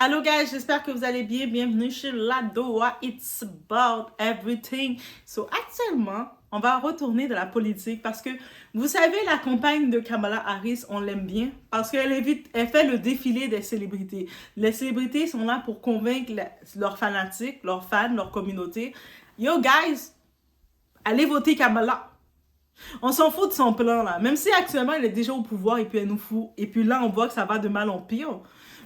Allô guys, j'espère que vous allez bien. Bienvenue chez La Doha. It's about everything. So actuellement, on va retourner de la politique parce que vous savez, la campagne de Kamala Harris, on l'aime bien parce elle fait le défilé des célébrités. Les célébrités sont là pour convaincre leurs fanatiques, leurs fans, leur communauté. Yo guys, allez voter Kamala. On s'en fout de son plan là. Même si actuellement elle est déjà au pouvoir et puis elle nous fout. Et puis là, on voit que ça va de mal en pire.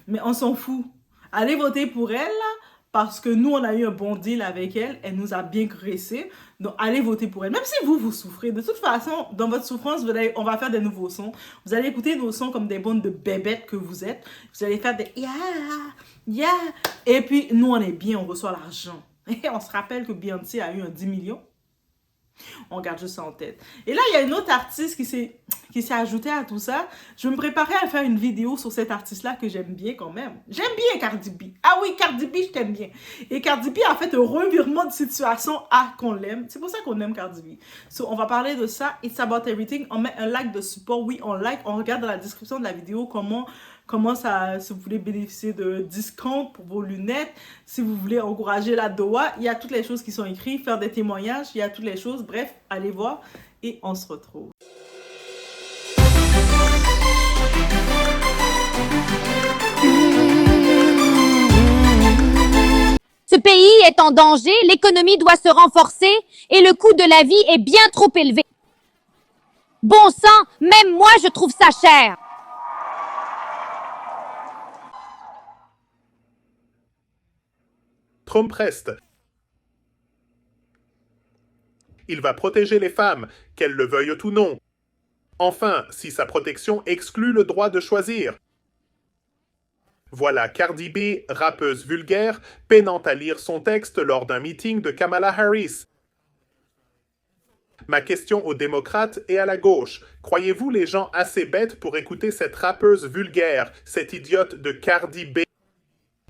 Mais on s'en fout. Allez voter pour elle là, parce que nous, on a eu un bon deal avec elle. Elle nous a bien graissé. Donc, allez voter pour elle. Même si vous souffrez. De toute façon, dans votre souffrance, on va faire des nouveaux sons. Vous allez écouter nos sons comme des bonnes de bébêtes que vous êtes. Vous allez faire des yeah, yeah. Et puis, nous, on est bien. On reçoit l'argent. Et on se rappelle que Beyoncé a eu un 10 millions. On garde juste ça en tête. Et là, il y a une autre artiste qui s'est ajoutée à tout ça. Je me préparais à faire une vidéo sur cette artiste-là que j'aime bien quand même. J'aime bien Cardi B. Ah oui, Cardi B, je t'aime bien. Et Cardi B a fait un revirement de situation à qu'on l'aime. C'est pour ça qu'on aime Cardi B. So, on va parler de ça. It's about everything. On met un like de support. Oui, on like. On regarde dans la description de la vidéo comment ça, si vous voulez bénéficier de discount pour vos lunettes, si vous voulez encourager la Doha, il y a toutes les choses qui sont écrites, faire des témoignages, il y a toutes les choses. Bref, allez voir et on se retrouve. Ce pays est en danger, l'économie doit se renforcer et le coût de la vie est bien trop élevé. Bon sang, même moi je trouve ça cher. Trump reste. Il va protéger les femmes, qu'elles le veuillent ou non. Enfin, si sa protection exclut le droit de choisir. Voilà Cardi B, rappeuse vulgaire, peinant à lire son texte lors d'un meeting de Kamala Harris. Ma question aux démocrates et à la gauche. Croyez-vous les gens assez bêtes pour écouter cette rappeuse vulgaire, cette idiote de Cardi B?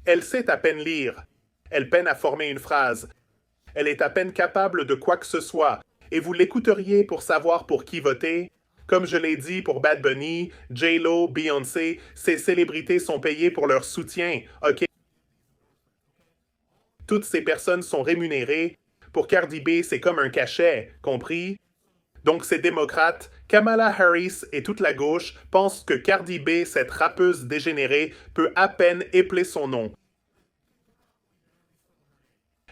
Elle sait à peine lire. Elle peine à former une phrase. Elle est à peine capable de quoi que ce soit. Et vous l'écouteriez pour savoir pour qui voter? Comme je l'ai dit pour Bad Bunny, J-Lo, Beyoncé, ces célébrités sont payées pour leur soutien, ok? Toutes ces personnes sont rémunérées. Pour Cardi B, c'est comme un cachet, compris? Donc ces démocrates, Kamala Harris et toute la gauche pensent que Cardi B, cette rappeuse dégénérée, peut à peine épeler son nom.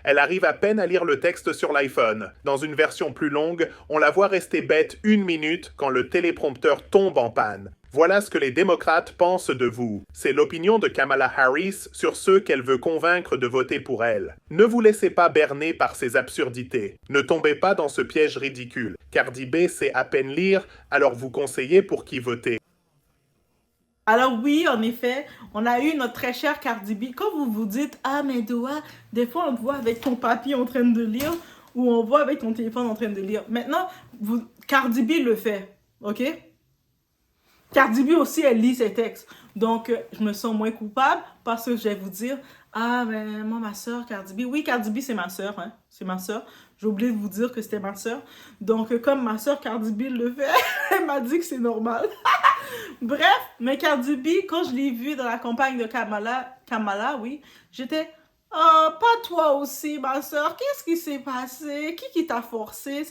Elle arrive à peine à lire le texte sur l'iPhone. Dans une version plus longue, on la voit rester bête 1 minute quand le téléprompteur tombe en panne. Voilà ce que les démocrates pensent de vous. C'est l'opinion de Kamala Harris sur ceux qu'elle veut convaincre de voter pour elle. Ne vous laissez pas berner par ces absurdités. Ne tombez pas dans ce piège ridicule. Cardi B sait à peine lire, alors vous conseillez pour qui voter. Alors oui, en effet, on a eu notre très chère Cardi B. Quand vous vous dites « Ah, mais Doha, des fois on te voit avec ton papier en train de lire ou on voit avec ton téléphone en train de lire. » Maintenant, Cardi B le fait, ok? Cardi B aussi, elle lit ses textes. Donc, je me sens moins coupable parce que je vais vous dire « Ah, mais moi, ma soeur, Cardi B. » Oui, Cardi B, c'est ma soeur, hein? C'est ma soeur. J'ai oublié de vous dire que c'était ma soeur. Donc, comme ma soeur Cardi B le fait, elle m'a dit que c'est normal. Bref, mais Cardi B, quand je l'ai vue dans la campagne de Kamala, oui, j'étais « Oh, pas toi aussi, ma soeur. Qu'est-ce qui s'est passé? Qui t'a forcé? »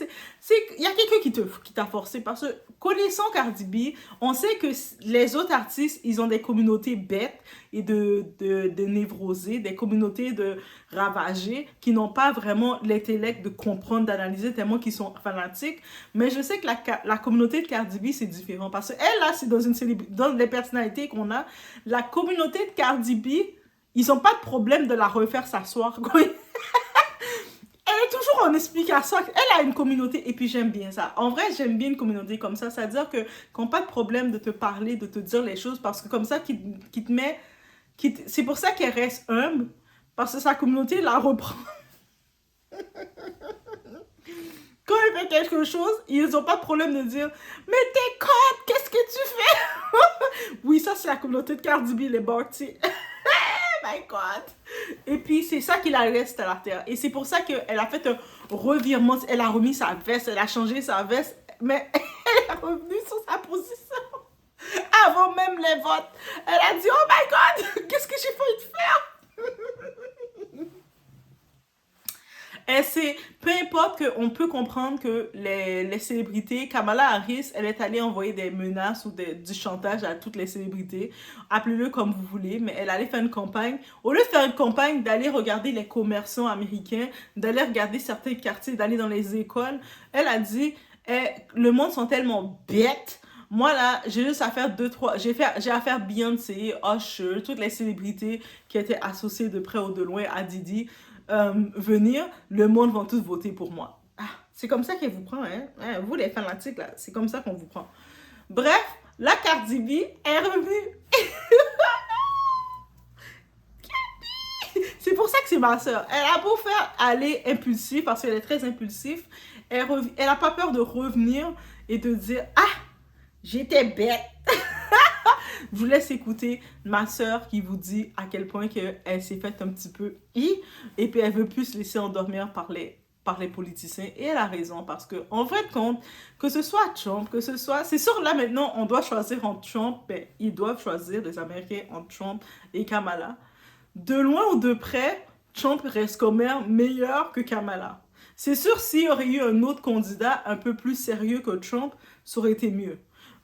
Il y a quelqu'un qui t'a forcé parce que, connaissant Cardi B, on sait que les autres artistes, ils ont des communautés bêtes et de névrosés, des communautés de ravagés qui n'ont pas vraiment l'intellect de comprendre, d'analyser tellement qu'ils sont fanatiques. Mais je sais que la communauté de Cardi B, c'est différent parce qu'elle, là, c'est dans les personnalités qu'on a. La communauté de Cardi B, ils n'ont pas de problème de la refaire s'asseoir. Elle est toujours en explication. Elle a une communauté et puis j'aime bien ça. En vrai, j'aime bien une communauté comme ça. C'est-à-dire qu'ils n'ont pas de problème de te parler, de te dire les choses parce que comme ça, qui te met... C'est pour ça qu'elle reste humble parce que sa communauté la reprend. Quand elle fait quelque chose, ils n'ont pas de problème de dire « Mais t'es conne, qu'est-ce que tu fais? » Oui, ça c'est la communauté de Cardi B, les Barty. My God! Et puis, c'est ça qui la reste à la terre. Et c'est pour ça qu'elle a fait un revirement. Elle a remis sa veste, elle a changé sa veste. Mais elle est revenue sur sa position. Avant même les votes. Elle a dit, oh my God! Qu'est-ce que j'ai failli faire? Peu importe qu'on peut comprendre que les célébrités, Kamala Harris, elle est allée envoyer des menaces ou du chantage à toutes les célébrités, appelez-le comme vous voulez, mais elle allait faire une campagne. Au lieu de faire une campagne, d'aller regarder les commerçants américains, d'aller regarder certains quartiers, d'aller dans les écoles, elle a dit, le monde sont tellement bêtes. Moi, là, j'ai juste à faire j'ai à faire Beyoncé, Usher, toutes les célébrités qui étaient associées de près ou de loin à Didi venir. Le monde va tous voter pour moi. Ah, c'est comme ça qu'elle vous prend, hein? Vous, les fanatiques, là, c'est comme ça qu'on vous prend. Bref, la Cardi B est revenue. C'est pour ça que c'est ma soeur. Elle a beau faire aller impulsif, parce qu'elle est très impulsive, elle n'a pas peur de revenir et de dire « Ah! J'étais bête. » Je vous laisse écouter ma soeur qui vous dit à quel point elle s'est faite un petit peu et puis elle veut plus se laisser endormir par les politiciens. Et elle a raison parce que en fait, compte, que ce soit Trump, que ce soit... C'est sûr, là maintenant, on doit choisir entre Trump, ben, ils doivent choisir, les Américains, entre Trump et Kamala. De loin ou de près, Trump reste quand même meilleur que Kamala. C'est sûr, s'il y aurait eu un autre candidat un peu plus sérieux que Trump, ça aurait été mieux.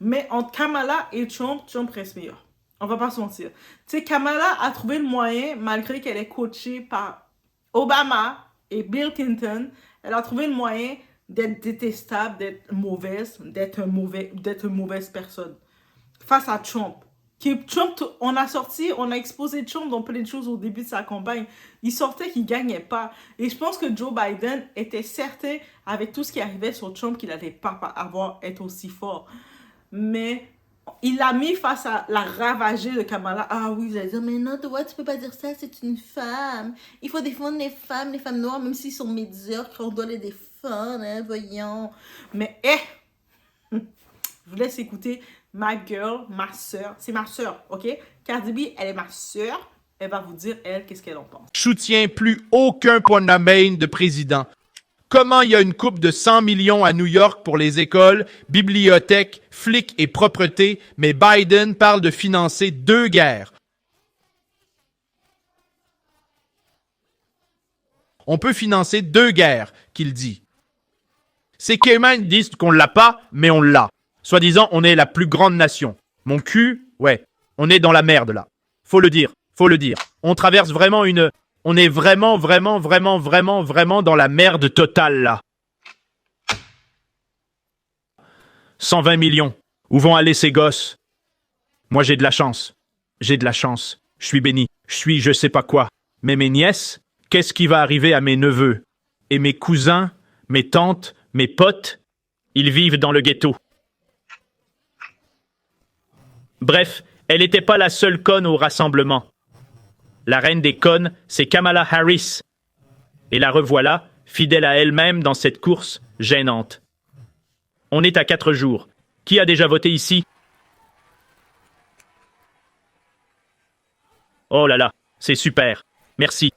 Mais entre Kamala et Trump, Trump reste meilleur. On va pas se mentir. Tu sais, Kamala a trouvé le moyen, malgré qu'elle est coachée par Obama et Bill Clinton, elle a trouvé le moyen d'être détestable, d'être mauvaise, d'être une mauvaise personne. Face à Trump. Trump, on a exposé Trump dans plein de choses au début de sa campagne. Il sortait qu'il gagnait pas. Et je pense que Joe Biden était certain, avec tout ce qui arrivait sur Trump, qu'il n'allait pas être aussi fort. Mais il l'a mis face à la ravagée de Kamala. Ah oui, vous allez dire, mais non, toi, tu peux pas dire ça, c'est une femme. Il faut défendre les femmes noires, même s'ils sont médiocres, on doit les défendre, hein, voyons. Mais, je vous laisse écouter ma girl, ma soeur. C'est ma soeur, ok? Cardi B, elle est ma soeur. Elle va vous dire, elle, qu'est-ce qu'elle en pense. Je soutiens plus aucun Panamanian de président. Comment il y a une coupe de 100 millions à New York pour les écoles, bibliothèques, flics et propreté, mais Biden parle de financer 2 guerres. On peut financer 2 guerres, qu'il dit. Ces Caïmans disent qu'on l'a pas, mais on l'a. Soi-disant, on est la plus grande nation. Mon cul, ouais, on est dans la merde là. Faut le dire. On traverse vraiment on est vraiment dans la merde totale, là. 120 millions. Où vont aller ces gosses? Moi, j'ai de la chance. Je suis béni. Je sais pas quoi. Mais mes nièces, qu'est-ce qui va arriver à mes neveux? Et mes cousins, mes tantes, mes potes, ils vivent dans le ghetto. Bref, elle n'était pas la seule conne au rassemblement. La reine des connes, c'est Kamala Harris. Et la revoilà, fidèle à elle-même dans cette course gênante. On est à 4 jours. Qui a déjà voté ici? Oh là là, c'est super. Merci.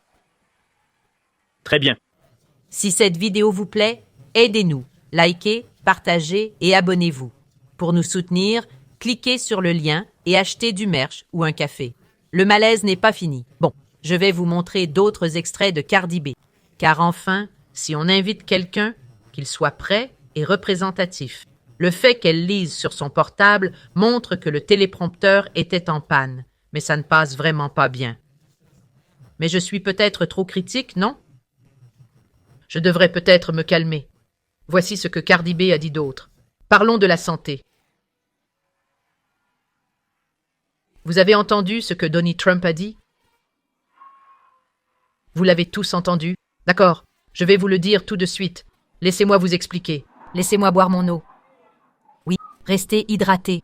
Très bien. Si cette vidéo vous plaît, aidez-nous. Likez, partagez et abonnez-vous. Pour nous soutenir, cliquez sur le lien et achetez du merch ou un café. Le malaise n'est pas fini. Bon, je vais vous montrer d'autres extraits de Cardi B. Car enfin, si on invite quelqu'un, qu'il soit prêt et représentatif. Le fait qu'elle lise sur son portable montre que le téléprompteur était en panne, mais ça ne passe vraiment pas bien. Mais je suis peut-être trop critique, non? Je devrais peut-être me calmer. Voici ce que Cardi B a dit d'autre. Parlons de la santé. Vous avez entendu ce que Donald Trump a dit? Vous l'avez tous entendu? D'accord, je vais vous le dire tout de suite. Laissez-moi vous expliquer. Laissez-moi boire mon eau. Oui, restez hydraté.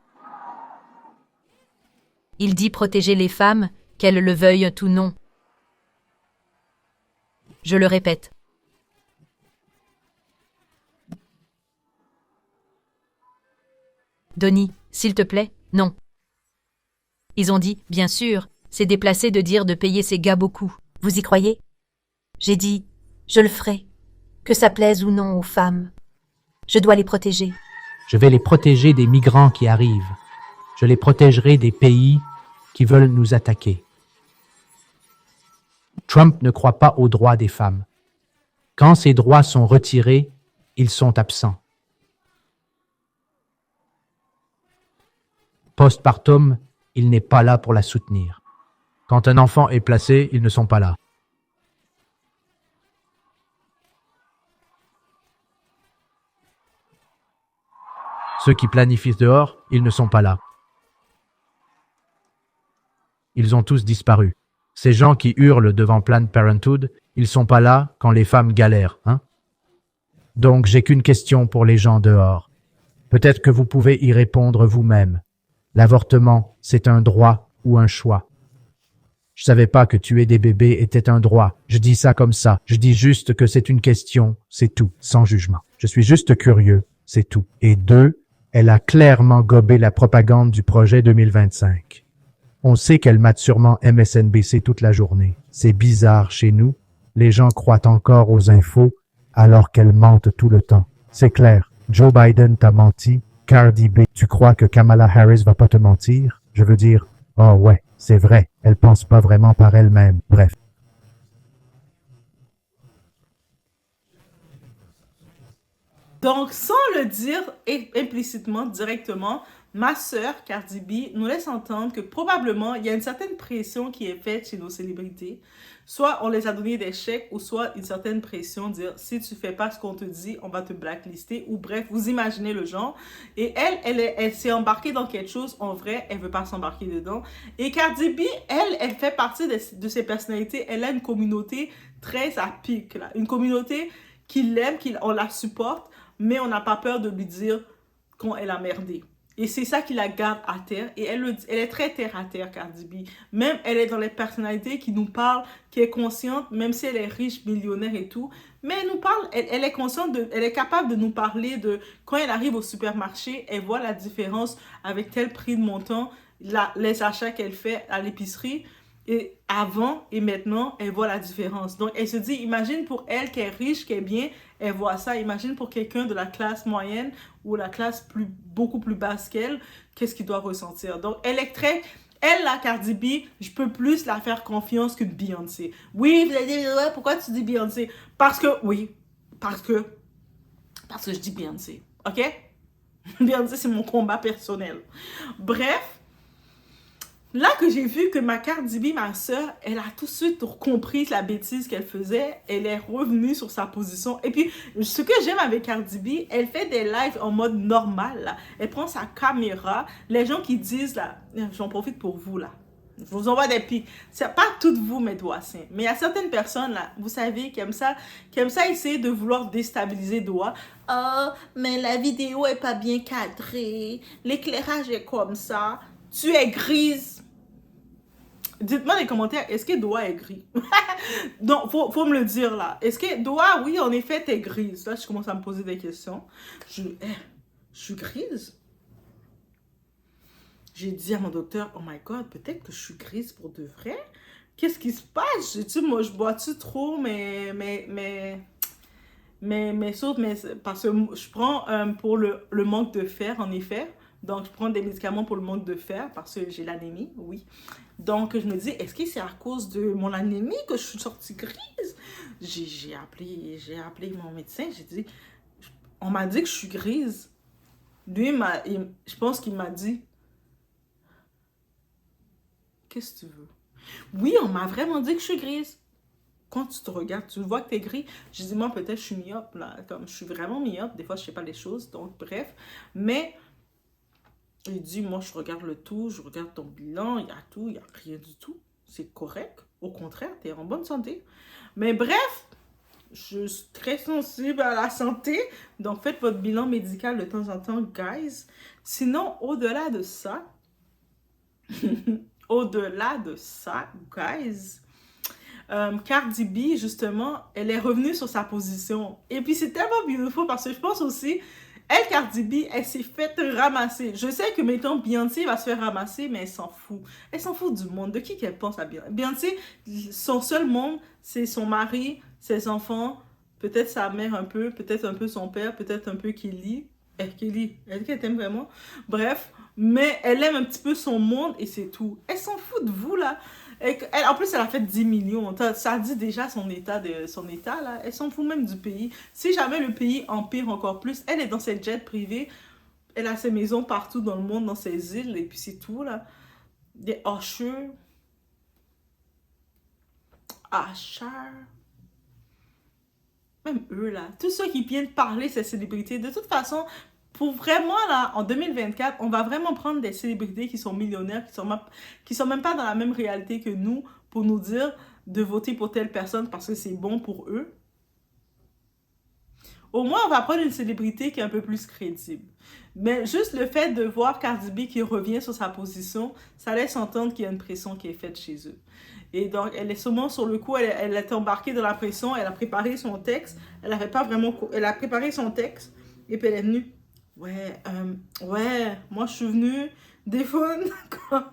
Il dit protéger les femmes, qu'elles le veuillent ou non. Je le répète. Donnie, s'il te plaît, non. Ils ont dit, bien sûr, c'est déplacé de dire de payer ces gars beaucoup. Vous y croyez? J'ai dit, je le ferai, que ça plaise ou non aux femmes. Je dois les protéger. Je vais les protéger des migrants qui arrivent. Je les protégerai des pays qui veulent nous attaquer. Trump ne croit pas aux droits des femmes. Quand ses droits sont retirés, ils sont absents. Postpartum, il n'est pas là pour la soutenir. Quand un enfant est placé, ils ne sont pas là. Ceux qui planifient dehors, ils ne sont pas là. Ils ont tous disparu. Ces gens qui hurlent devant Planned Parenthood, ils sont pas là quand les femmes galèrent, hein? Donc j'ai qu'une question pour les gens dehors. Peut-être que vous pouvez y répondre vous-même. L'avortement, c'est un droit ou un choix? Je savais pas que tuer des bébés était un droit. Je dis ça comme ça. Je dis juste que c'est une question, c'est tout, sans jugement. Je suis juste curieux, c'est tout. Et deux, elle a clairement gobé la propagande du projet 2025. On sait qu'elle mate sûrement MSNBC toute la journée. C'est bizarre chez nous. Les gens croient encore aux infos alors qu'elle mentent tout le temps. C'est clair. Joe Biden t'a menti. Cardi B, tu crois que Kamala Harris va pas te mentir? Je veux dire, oh ouais, c'est vrai. Elle pense pas vraiment par elle-même. Bref. Donc, sans le dire implicitement, directement, ma sœur, Cardi B, nous laisse entendre que probablement, il y a une certaine pression qui est faite chez nos célébrités. Soit on les a donné des chèques, ou soit une certaine pression, dire si tu fais pas ce qu'on te dit, on va te blacklister, ou bref, vous imaginez le genre. Et elle s'est embarquée dans quelque chose, en vrai, elle veut pas s'embarquer dedans. Et Cardi B, elle fait partie de ses personnalités, elle a une communauté très à pic, là. Une communauté qui l'aime, on la supporte, mais on n'a pas peur de lui dire quand elle a merdé. Et c'est ça qui la garde à terre. Et elle est très terre à terre, Cardi B. Même elle est dans les personnalités qui nous parlent, qui est consciente, même si elle est riche, millionnaire et tout. Mais elle nous parle, elle est consciente, elle est capable de nous parler de quand elle arrive au supermarché, elle voit la différence avec tel prix de montant, les achats qu'elle fait à l'épicerie. Et avant et maintenant, elle voit la différence. Donc, elle se dit, imagine pour elle qui est riche, qui est bien, elle voit ça. Imagine pour quelqu'un de la classe moyenne ou la classe beaucoup plus basse qu'elle, qu'est-ce qu'il doit ressentir. Donc, elle, la Cardi B, je peux plus la faire confiance que Beyoncé. Oui, vous allez dire, ouais, pourquoi tu dis Beyoncé? Parce que je dis Beyoncé, ok? Beyoncé, c'est mon combat personnel. Bref, là que j'ai vu que ma Cardi B, ma soeur, elle a tout de suite compris la bêtise qu'elle faisait. Elle est revenue sur sa position. Et puis, ce que j'aime avec Cardi B, elle fait des lives en mode normal, là. Elle prend sa caméra. Les gens qui disent, là, j'en profite pour vous, là. Je vous envoie des pics. C'est pas toutes vous, mes doigts saints. Mais il y a certaines personnes, là, vous savez, qui aiment ça essayer de vouloir déstabiliser doigts. Oh, mais la vidéo est pas bien cadrée. L'éclairage est comme ça. Tu es grise. Dites-moi dans les commentaires, est-ce que Doa est gris? Donc, faut me le dire là. Est-ce que Doa, oui, en effet, t'es grise? Là, je commence à me poser des questions. Je suis grise? J'ai dit à mon docteur, oh my God, peut-être que je suis grise pour de vrai? Qu'est-ce qui se passe? Moi, je bois-tu trop, parce que je prends pour le manque de fer, en effet. Donc, je prends des médicaments pour le manque de fer parce que j'ai l'anémie, oui. Donc, je me dis, est-ce que c'est à cause de mon anémie que je suis sortie grise? J'ai appelé mon médecin, j'ai dit, on m'a dit que je suis grise. Lui, je pense qu'il m'a dit, qu'est-ce que tu veux? Oui, on m'a vraiment dit que je suis grise. Quand tu te regardes, tu vois que tu es gris. Je dis, moi, peut-être je suis myope, là. Comme je suis vraiment myope, des fois, je sais pas les choses. Donc, bref. Mais il dit, moi, je regarde le tout, je regarde ton bilan, il y a tout, il n'y a rien du tout. C'est correct. Au contraire, tu es en bonne santé. Mais bref, je suis très sensible à la santé. Donc, faites votre bilan médical de temps en temps, guys. Sinon, au-delà de ça, guys, Cardi B, justement, elle est revenue sur sa position. Et puis, c'est tellement beautiful parce que je pense aussi, elle, Cardi B, elle s'est faite ramasser. Je sais que, mettons, Beyoncé va se faire ramasser, mais elle s'en fout. Elle s'en fout du monde. De qui qu'elle pense à Beyoncé? Beyoncé, son seul monde, c'est son mari, ses enfants, peut-être sa mère un peu, peut-être un peu son père, peut-être un peu Kelly. Kelly, elle t'aime vraiment. Bref, mais elle aime un petit peu son monde et c'est tout. Elle s'en fout de vous, là. En plus, elle a fait 10 millions. Ça dit déjà son état, là. Elle s'en fout même du pays. Si jamais le pays empire encore plus, elle est dans ses jets privés. Elle a ses maisons partout dans le monde, dans ses îles, et puis c'est tout, là. Des Usher. Même eux, là. Tous ceux qui viennent parler, ces célébrités. De toute façon, pour vraiment, là, en 2024, on va vraiment prendre des célébrités qui sont millionnaires, qui sont même pas dans la même réalité que nous, pour nous dire de voter pour telle personne parce que c'est bon pour eux. Au moins, on va prendre une célébrité qui est un peu plus crédible. Mais juste le fait de voir Cardi B qui revient sur sa position, ça laisse entendre qu'il y a une pression qui est faite chez eux. Et donc, elle est sûrement sur le coup, elle est embarquée dans la pression, elle a préparé son texte, elle a préparé son texte, et puis elle est venue. Ouais, moi je suis venue défendre quand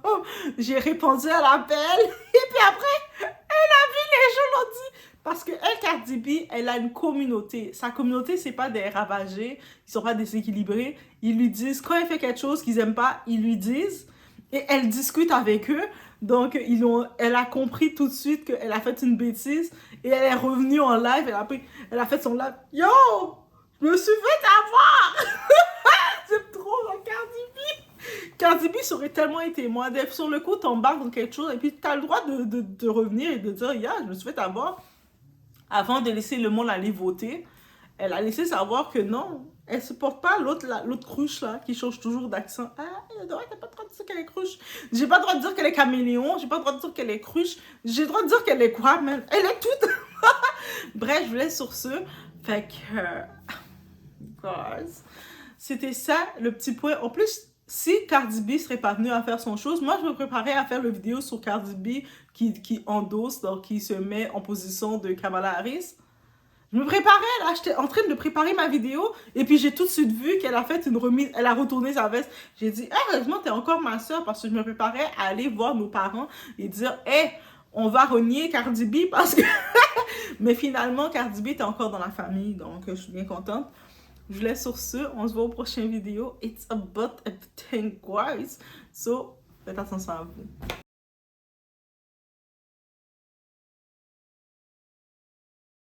j'ai répondu à l'appel, et puis après, elle a vu les gens l'ont dit. Parce que elle, Cardi B, elle a une communauté. Sa communauté, c'est pas des ravagés, ils sont pas déséquilibrés. Ils lui disent, quand elle fait quelque chose qu'ils aiment pas, ils lui disent. Et elle discute avec eux. Donc, elle a compris tout de suite qu'elle a fait une bêtise. Et elle est revenue en live. Elle a fait son live. Yo! Je me suis fait avoir! C'est trop dans Cardi B. Cardi B aurait tellement été moi. Sur le coup, t'embarques dans quelque chose. Et puis, t'as le droit de revenir et de dire, je me suis fait avoir. Avant de laisser le monde aller voter, elle a laissé savoir que non, elle supporte pas l'autre cruche là, qui change toujours d'accent. Ah, t'as pas le droit de dire qu'elle est cruche. J'ai pas le droit de dire qu'elle est caméléon, j'ai pas le droit de dire qu'elle est cruche. J'ai le droit de dire qu'elle est quoi, man? Elle est toute... Bref, je vous laisse sur ce. Fait que... guys, c'était ça, le petit point. En plus, si Cardi B serait pas venue à faire son chose, moi, je me préparais à faire le vidéo sur Cardi B qui endosse, donc qui se met en position de Kamala Harris. Je me préparais, là, j'étais en train de préparer ma vidéo, et puis j'ai tout de suite vu qu'elle a fait une remise, elle a retourné sa veste. J'ai dit, heureusement, t'es encore ma soeur, parce que je me préparais à aller voir nos parents et dire, on va renier Cardi B, parce que... Mais finalement, Cardi B était encore dans la famille, donc je suis bien contente. Je vous laisse sur ce, on se voit au prochain vidéo. It's about everything, guys. So, faites attention à vous.